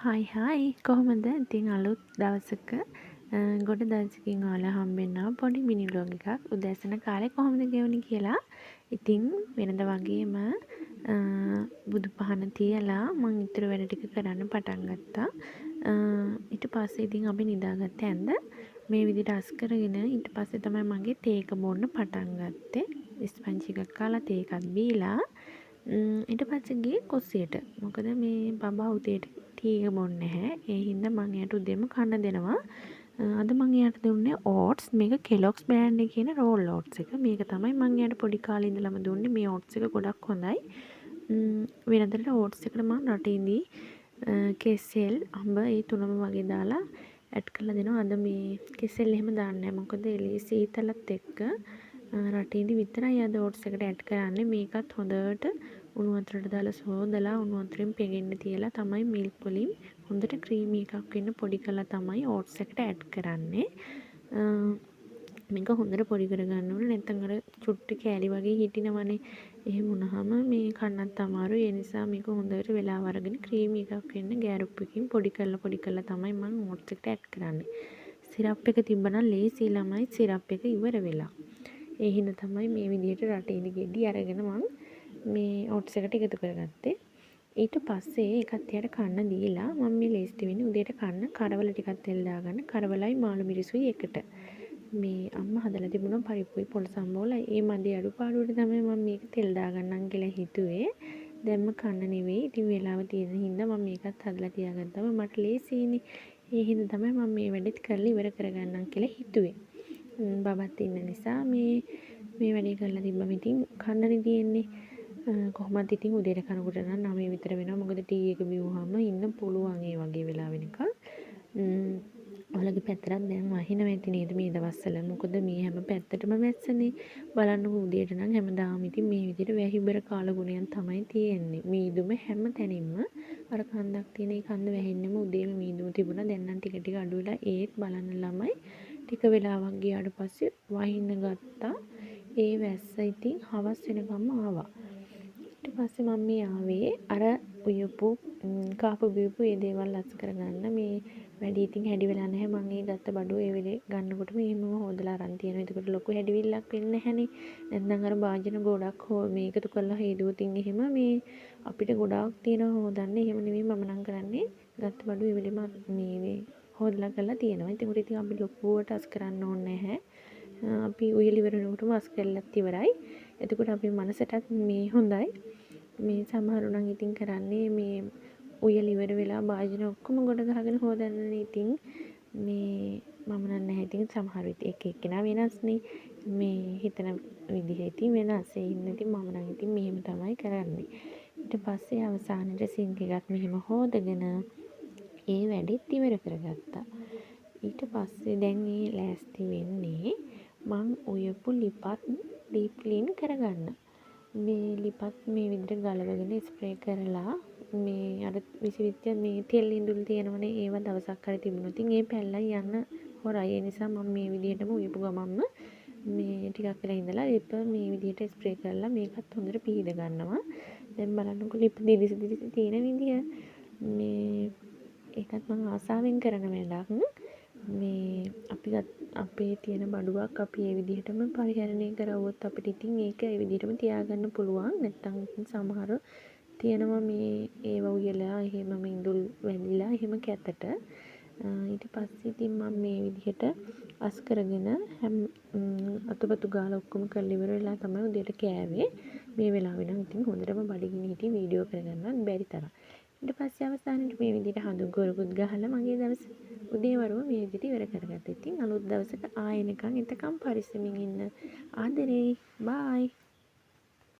හයි කොහොමද? ඉතින් අලුත් දවසක ගොඩ දවසකින් ඔයාලා හම්බෙන්නා පොඩි මිනි බ්ලොග් එකක් උදෑසන කාලේ කොහොමද ගෙවුනේ කියලා. ඉතින් වෙනද වගේම බුදු පහන තියලා මං ඉතුරු වැඩ ටික කරන්න පටන් ගත්තා. ඊට පස්සේ ඉතින් අපි නිදාගත්ත ඇඳ මේ විදිහට අස් කරගෙන ඊට පස්සේ තමයි මගේ තේ එක බොන්න පටන් ගත්තේ. ස්පන්ජ් එකක් කාලා තේ එකක් බීලා ඊට පස්සේ ගියේ කුස්සියට. මොකද මේ බබා උදේට ටී එක බොන්නේ නැහැ. ඒ හින්දා මම එයාට උදේම කන්න දෙනවා. අද මම එයාට දුන්නේ ඕට්ස්. මේක කෙලොග්ස් බ්‍රෑන්ඩ් එකේ තියෙන රෝල් ඕට්ස් එක. මේක තමයි මම එයාට පොඩි කාලේ ඉඳලම දුන්නේ. මේ ඕට්ස් එක ගොඩක් හොඳයි. වෙනදට ඕට්ස් එකට මම රටින්දී කෙසෙල් අඹ ඒ තුනම වගේ දාලා ඇඩ් කරලා දෙනවා. අද මේ කෙසෙල් එහෙම දාන්නේ නැහැ. මොකද එළියේ සීතලත් එක්ක රටින්දී විතරයි අද ඕට්ස් එකට ඇඩ් කරන්නේ. මේකත් හොඳට උණු වතුරට දාලා සෝදලා උණු වතුරෙන් පෙගෙන්න තියලා තමයි මිල්ක් වලින් හොඳට ක්‍රීමි එකක් වෙන්න පොඩි කරලා තමයි ඕට්ස් එකට ඇඩ් කරන්නේ. මේක හොඳට පොඩි කරගන්න ඕනේ. නැත්නම් අර චුට්ටි කෑලි වගේ හිටිනවනේ. එහෙම වුණාම මේ කන්නත් අමාරුයි. ඒ නිසා මේක හොඳට වෙලාව අරගෙන ක්‍රීමි එකක් වෙන්න ගෑරුප් එකකින් පොඩි කරලා තමයි මම ඕට්ස් එකට ඇඩ් කරන්නේ. සිරප් එක තිබ්බනම් ලේසි ළමයි සිරප් එක ඉවර වෙලා. ඒ හින්දා තමයි මේ විදිහට රටේලි ගෙඩි අරගෙන මම මේ ඕට්ස් එකට එකතු කරගත්තේ. ඊට පස්සේ ඒකත් එයාට කන්න දීලා මම මේ ලේස්ති වෙන්නේ උදේට කන්න කරවල ටිකක් තෙල් දාගන්න කරවලයි මාළු මිරිසුයි එකට. මේ අම්මා හදලා තිබුණා පරිප්පුයි පොල් සම්බෝලයි. ඒ මදි අඩුපාඩුවට තමයි මම මේක තෙල් දාගන්නම් කියලා හිතුවේ. දැම්ම කන්න නෙවෙයි. ඉතින් වෙලාව තියෙන හින්දා මම මේකත් හදලා තියාගත්තම මට ලේසියිනේ. ඒ හින්දා තමයි මම මේ වැඩෙත් කරලා ඉවර කරගන්නම් කියලා හිතුවේ. බබත් ඉන්න නිසා මේ වැඩේ කරලා තිබ්බම ඉතින් කන්නනේ තියෙන්නේ. කොහොමද ඉතින් උදේට කනකොට නම් 9 විතර වෙනවා. මොකද ටී එක බිව්වහම ඉන්න පුළුවන් ඒ වගේ වෙලා වෙනකන්. ඔයාලගේ පැත්තට දැන් වහිනවා ඇති නේද මේ දවස්වල. මොකද මේ හැම පැත්තටම වැස්සනේ. බලන්නකෝ උදේට නම් හැමදාම ඉතින් මේ විදිහට වැහිබර කාලගුණයන් තමයි තියෙන්නේ. මීදුම හැම තැනින්ම අර කන්දක් තියෙන ඒ කන්ද වැහෙන්නෙම උදේම මීදුම තිබුණා. දැන් නම් ටික ටික අඩු වෙලා ඒත් බලන්න ළමයි ටික වෙලාවක් ගියාට පස්සේ වහින්න ගත්තා. ඒ වැස්ස ඉතින් හවස් වෙනකම්ම ආවා. ඊට පස්සේ මම මේ ආවේ අර උයපු කාපු බීපු ඒ දේවල් අස් කරගන්න. මේ වැඩි ඉතින් හැඩි වෙලා නැහැ. මම ඒ ගත්ත බඩුව ඒ වෙලේ ගන්නකොට මේම හොදලා අරන් තියෙනවා. ඒකට ලොකු හැඩිවිල්ලක් වෙන්නේ නැහනේ. නැත්නම් අර භාජන ගොඩක් මේකතු කරලා හේදුවතින් එහෙම මේ අපිට ගොඩාක් තියෙනවා හොදන්න. එහෙම නෙමෙයි මම නම් කරන්නේ. ගත්ත බඩුව ඒ වෙලේම මේ හොදලා කරලා තියෙනවා. ඉතින් අපි ලොකුවට අස් කරන්න ඕනේ නැහැ. අපි උයලි ඉවරනකොටම අස් කරලත් ඉවරයි. එතකොට අපේ මනසටත් මේ හොඳයි. මේ සමහරු නම් ඉතින් කරන්නේ මේ උයලි ඉවර වෙලා භාජන ඔක්කොම ගොඩ ගහගෙන හොදන්නනේ. ඉතින් මේ මම නම් නැහැ. ඉතින් සමහර විට එක එක්කෙනා වෙනස්නේ. මේ හිතන විදිහ ඉතින් වෙනස්. ඒ හින්දා ඉතින් මම නම් ඉතින් මෙහෙම තමයි කරන්නේ. ඊට පස්සේ අවසානයේ සිංක් එකත් මෙහෙම හොදගෙන ඒ වැඩෙත් ඉවර කරගත්තා. ඊට පස්සේ දැන් මේ ලෑස්ති වෙන්නේ මං උයපු ලිපත් ඩීප් ක්ලීන් කරගන්න. මේ ලිපත් මේ විදිහට ගලවගෙන ස්ප්‍රේ කරලා මේ අර විසිවිච්ච මේ තෙල් ඉඳුල් තියෙනවනේ ඒව දවසක් හරි තිබුණොත් ඉතින් ඒ පැල්ලයි යන්න හොරයි. ඒ නිසා මම මේ විදිහටම උයපු ගමන්ම මේ ටිකක් වෙලා ඉඳලා ලිප මේ විදිහට ස්ප්‍රේ කරලා මේකත් හොඳට පීද ගන්නවා. දැන් බලන්නකෝ ලිප දිලිසි තියෙන විදිය. මේ ඒකත් මම ආසාවෙන් කරන වැඩක්. මේ අපේ තියෙන බඩුවක් අපි ඒ විදිහටම පරිහරණය කරවුවොත් අපිට ඉතින් ඒක ඒ විදිහටම තියාගන්න පුළුවන්. නැත්තම් සමහර තියෙනවා මේ ඒව උයලා එහෙමම ඉඳුල් වැදිලා එහෙම කැතට. ඊට පස්සේ ඉතින් මම මේ විදිහට අස් කරගෙන අතපතු ගාලා ඔක්කොම කරලා ඉවර වෙලා තමයි උදේට කෑවේ. මේ වෙලාවේ නම් ඉතින් හොඳටම බඩගිනි හිටියේ වීඩියෝ කරගන්නත් බැරි තරම්. ඊට පස්සේ අවසානයේ මේ විදිහට හඳුන් කෝරකුත් ගහලා මගේ දවස් උදේවරුම මේ විදිහට ඉවර කරගත්තා. ඉතින් අලුත් දවසක ආයෙනකන් එතකම් පරිස්සමින් ඉන්න. ආදරේ. බයි.